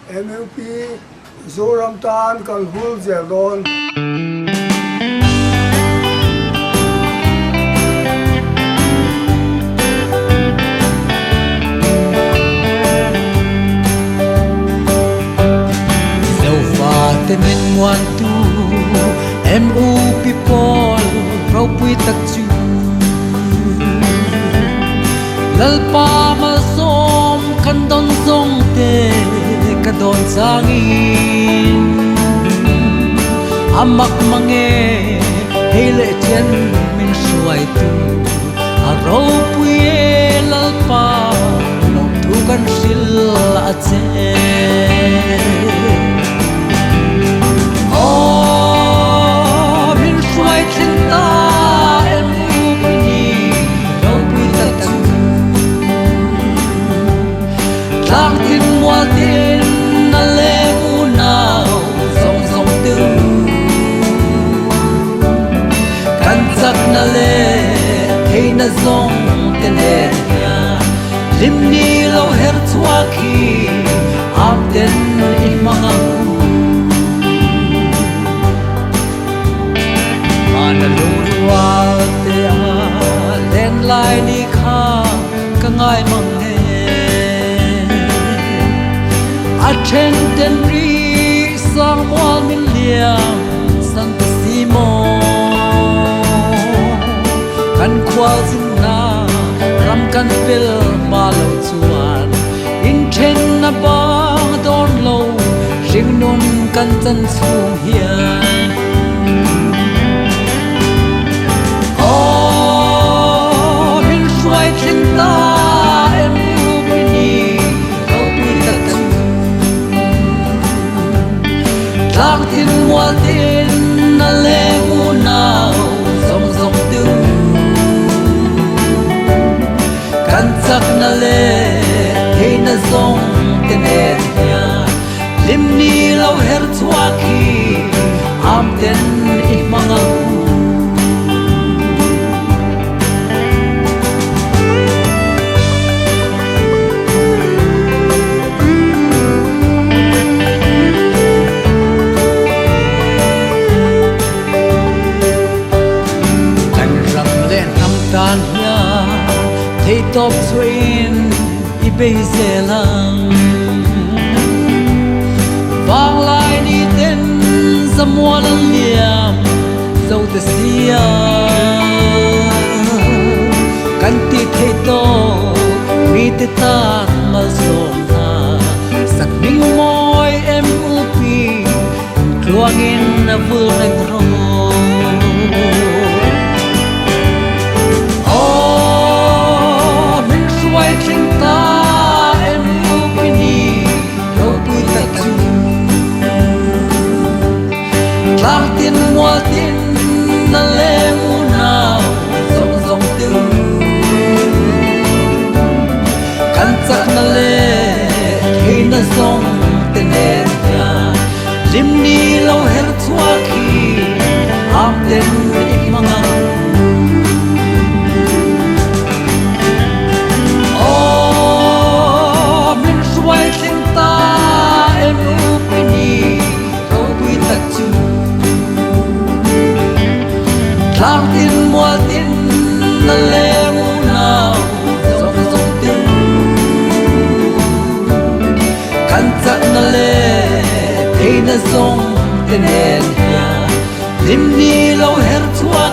MUP Zoram Tan Kalhul Zerdon Tên mình ngoan tu MUP Paul rau pui tak chu lalpa ma som kan don zong te ka don changin amak mange hele chen min suai tu a rau pui lalpa no tu kan sil a che na zong ten he lim ni lo her chua khi am ten in manga man lo wa te a len lai ni kha ka ngai mang he a chen ten ri sang mo min liam sang ta si mo kan khwal zin na ram kan pel ma lo chuan in then na bang don lo ring non kan chan chung hian min suai thin ta em u ni lo pi ta tu lang tin wa tin na le u nào zong zong tu chắc na le hey na zong ten et ya lim ni lo her chua khi am ten ik manga kan ram le nam tan ya thấy top xuyên i bây giờ lang vang lại đi tên ra mua lần liam dâu ta xia căn ti thấy to mi te tan mà zom na sắc minh môi em upi luang in na vul na gro tin mua tin na le u nào zong zong tu kan chắc na le khi na zong ten e ya lim ni lo her chua khi am ten ik manga min suai tin ta em u pini ko pi tak chu lang tin mua tin na le u nào zong zong tu kan chắc na le hey na zong ten e ya lim ni lo her chua